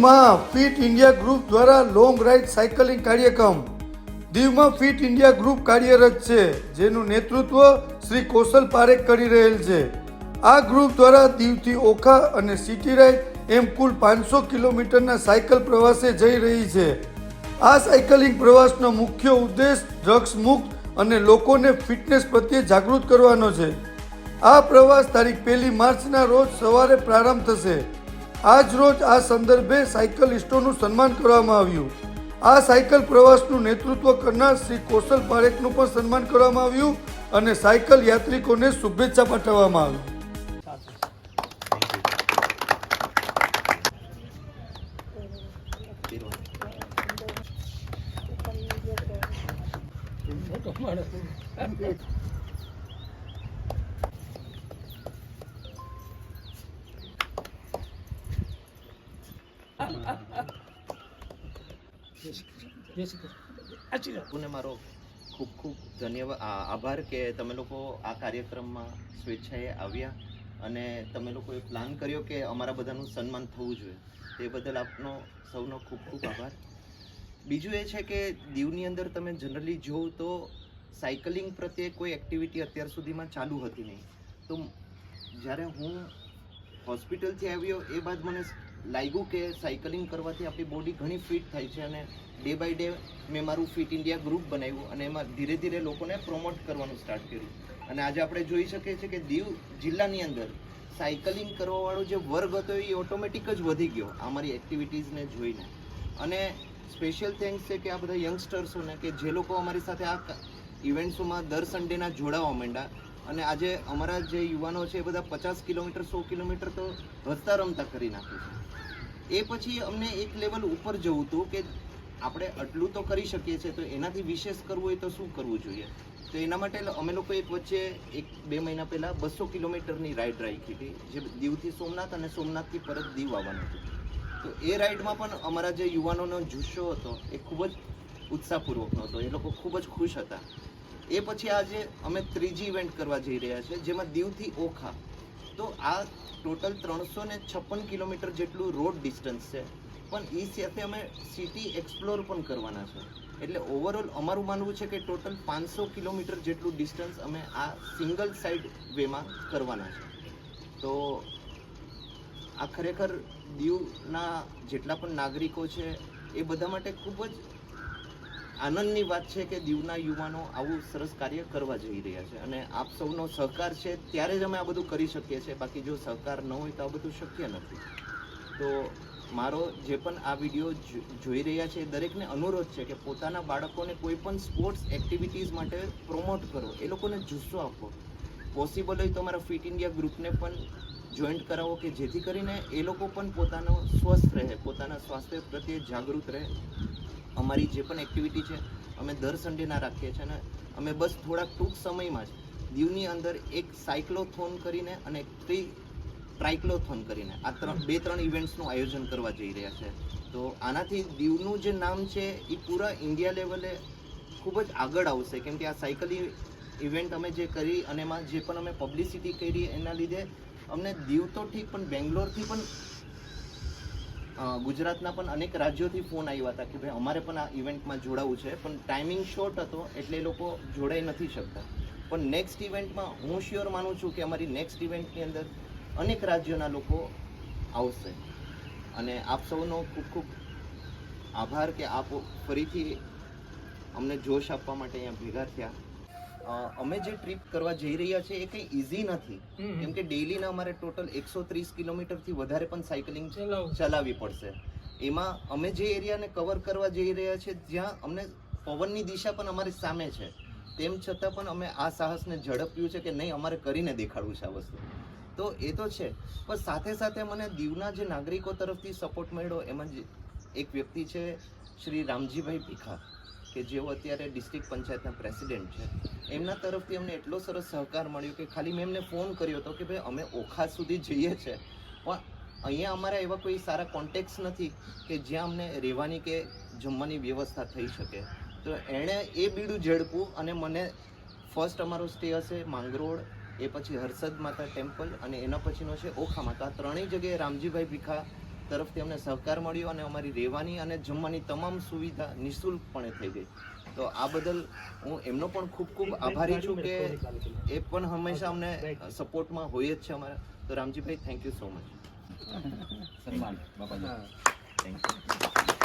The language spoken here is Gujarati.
દીવમાં ફિટ ઇન્ડિયા ગ્રુપ દ્વારા લોંગ રાઇડ સાયકલિંગ કાર્યક્રમ. દીવમાં ફિટ ઇન્ડિયા ગ્રુપ કાર્યરત છે, જેનું નેતૃત્વ શ્રી કૌશલ પારેખ કરી રહેલ છે. આ ગ્રુપ દ્વારા દીવથી ઓખા અને સિટી રાઇડ એમ કુલ 500 કિલોમીટરના સાયકલ પ્રવાસે જઈ રહી છે. આ સાયકલિંગ પ્રવાસનો મુખ્ય ઉદ્દેશ ડ્રગ્સ મુક્ત અને લોકોને ફિટનેસ પ્રત્યે જાગૃત કરવાનો છે. આ પ્રવાસ તારીખ 1 માર્ચના રોજ સવારે પ્રારંભ થશે. આજ રોજ આ સંદર્ભે સાયકલિસ્ટોનું સન્માન કરવામાં આવ્યું. આ સાયકલ પ્રવાસનું નેતૃત્વ કરનાર શ્રી કૌશલ પારેખનું પણ સન્માન કરવામાં આવ્યું અને સાયકલ યાત્રિકોને શુભેચ્છા પાઠવવામાં આવી. આપને મારો ખૂબ ખૂબ ધન્યવાદ આભાર કે તમે લોકો આ કાર્યક્રમમાં સ્વેચ્છાએ આવ્યા અને તમે લોકોએ પ્લાન કર્યો કે અમારા બધાનું સન્માન થવું જોઈએ. તે બદલ આપનો સૌનો ખૂબ ખૂબ આભાર. બીજું એ છે કે દીવની અંદર તમે જનરલી જોવ તો સાયકલિંગ પ્રત્યે કોઈ એક્ટિવિટી અત્યાર સુધીમાં ચાલુ હતી નહીં. તો જ્યારે હું હોસ્પિટલથી આવ્યો એ બાદ મને લાગ્યું કે સાયકલિંગ કરવાથી આપણી બોડી ઘણી ફિટ થાય છે અને ડે બાય ડે મેં મારું ફિટ ઇન્ડિયા ગ્રુપ બનાવ્યું અને એમાં ધીરે ધીરે લોકોને પ્રમોટ કરવાનું સ્ટાર્ટ કર્યું. અને આજે આપણે જોઈ શકીએ છીએ કે દીવ જિલ્લાની અંદર સાયકલિંગ કરવાવાળો જે વર્ગ હતો એ ઓટોમેટિક જ વધી ગયો અમારી એક્ટિવિટીઝને જોઈને. અને સ્પેશિયલ થેન્ક્સ છે કે આ બધા યંગસ્ટર્સોને કે જે લોકો અમારી સાથે આ ઇવેન્ટ્સોમાં દર સન્ડેના જોડાવા માંડ્યા. અને આજે અમારા જે યુવાનો છે એ બધા 50 કિલોમીટર 100 કિલોમીટર તો હસતા રમતા કરી નાખે છે. એ પછી અમને એક લેવલ ઉપર જવું હતું કે આપણે આટલું તો કરી શકીએ છીએ, તો એનાથી વિશેષ કરવું હોય તો શું કરવું જોઈએ. તો એના માટે અમે લોકો એક વચ્ચે 1-2 મહિના પહેલાં 200 કિલોમીટરની રાઈડ રાખી હતી, જે દીવથી સોમનાથ અને સોમનાથથી પરત દીવ આવવાનું હતું. તો એ રાઈડમાં પણ અમારા જે યુવાનોનો જુસ્સો હતો એ ખૂબ જ ઉત્સાહપૂર્વકનો હતો. એ લોકો ખૂબ જ ખુશ હતા. એ પછી આજે અમે ત્રીજી ઇવેન્ટ કરવા જઈ રહ્યા છે, જેમાં દીવથી ઓખા. તો આ ટોટલ 356 કિલોમીટર જેટલું રોડ ડિસ્ટન્સ છે, પણ એ સાથે અમે સિટી એક્સપ્લોર પણ કરવાના છે. એટલે ઓવરઓલ અમારું માનવું છે કે ટોટલ 500 કિલોમીટર જેટલું ડિસ્ટન્સ અમે આ સિંગલ સાઇડ વેમાં કરવાના છે. તો આ ખરેખર દીવના જેટલા પણ નાગરિકો છે એ બધા માટે ખૂબ જ આનંદની વાત છે કે દીવના યુવાનો આવું સરસ કાર્ય કરવા જઈ રહ્યા છે. અને આપ સૌનો સહકાર છે ત્યારે જ અમે આ બધું કરી શકીએ છીએ. બાકી જો સહકાર ન હોય તો આ બધું શક્ય નથી. તો મારો જે પણ આ વિડીયો જોઈ રહ્યા છે એ દરેકને અનુરોધ છે કે પોતાના બાળકોને કોઈ પણ સ્પોર્ટ્સ એક્ટિવિટીઝ માટે પ્રમોટ કરો, એ લોકોને જુસ્સો આપો. પોસિબલ હોય તો અમારા ફિટ ઇન્ડિયા ગ્રુપને પણ જોઈન્ટ કરાવો કે જેથી કરીને એ લોકો પણ પોતાનો સ્વસ્થ રહે, પોતાના સ્વાસ્થ્ય પ્રત્યે જાગૃત રહે. અમારી જે પણ એક્ટિવિટી છે અમે દર સન્ડેના રાખીએ છીએ અને અમે બસ થોડાક ટૂંક સમયમાં જ દીવની અંદર એક સાયક્લોથોન કરીને અને ટ્રાયક્લોથોન કરીને આ 2-3 ઇવેન્ટ્સનું આયોજન કરવા જઈ રહ્યા છે. તો આનાથી દીવનું જે નામ છે એ પૂરા ઇન્ડિયા લેવલે ખૂબ જ આગળ આવશે, કેમ કે આ સાયકલિંગ ઇવેન્ટ અમે જે કરી અને એમાં જે પણ અમે પબ્લિસિટી કરી એના લીધે અમને દીવ તો ઠીક પણ બેંગ્લોરથી પણ ગુજરાતના પણ અનેક રાજ્યોથી ફોન આવ્યા હતા કે ભાઈ અમારે પણ આ ઇવેન્ટમાં જોડાવું છે, પણ ટાઈમિંગ શોર્ટ હતો એટલે એ લોકો જોડાઈ નથી શકતા. પણ નેક્સ્ટ ઇવેન્ટમાં હું શ્યોર માનું છું કે અમારી નેક્સ્ટ ઇવેન્ટની અંદર અનેક રાજ્યોના લોકો આવશે. અને આપ સૌનો ખૂબ ખૂબ આભાર કે આપ ફરીથી અમને જોશ આપવા માટે અહીંયા ભેગા થયા. અમે જે ટ્રીપ કરવા જઈ રહ્યા છીએ એ કંઈ ઇઝી નથી, કેમ કે ડેઈલીના અમારે ટોટલ 130 કિલોમીટરથી વધારે પણ સાયકલિંગ ચલાવવી પડશે. એમાં અમે જે એરિયાને કવર કરવા જઈ રહ્યા છીએ જ્યાં અમને પવનની દિશા પણ અમારી સામે છે, તેમ છતાં પણ અમે આ સાહસને ઝડપ્યું છે કે નહીં અમારે કરીને દેખાડવું છે આ વસ્તુ. તો એ તો છે, પણ સાથે સાથે મને દીવના જે નાગરિકો તરફથી સપોર્ટ મળ્યો એમાં જ એક વ્યક્તિ છે શ્રી રામજીભાઈ ભીખા, કે જેઓ અત્યારે ડિસ્ટ્રિક્ટ પંચાયતના પ્રેસિડેન્ટ છે. એમના તરફથી અમને એટલો સરસ સહકાર મળ્યો કે ખાલી મેં એમને ફોન કર્યો હતો કે ભાઈ અમે ઓખા સુધી જઈએ છીએ, પણ અહીંયા અમારા એવા કોઈ સારા કોન્ટેક્ટ્સ નથી કે જ્યાં અમને રહેવાની કે જમવાની વ્યવસ્થા થઈ શકે. તો એણે એ બીડું ઝડપ્યું અને મને ફર્સ્ટ અમારો સ્ટે હશે માંગરોળ, એ પછી હર્ષદ માતા ટેમ્પલ અને એના પછીનો છે ઓખામાં. તો આ ત્રણેય જગ્યાએ રામજીભાઈ ભીખા તરફથી અમને સહકાર મળ્યો અને અમારી રહેવાની અને જમવાની તમામ સુવિધા નિઃશુલ્કપણે થઈ ગઈ. તો આ બદલ હું એમનો પણ ખૂબ ખૂબ આભારી છું કે એ પણ હંમેશા અમને સપોર્ટમાં હોય જ છે અમારા. તો Ramjibhai, thank you so much. સન્માન બાપાજી. Thank you.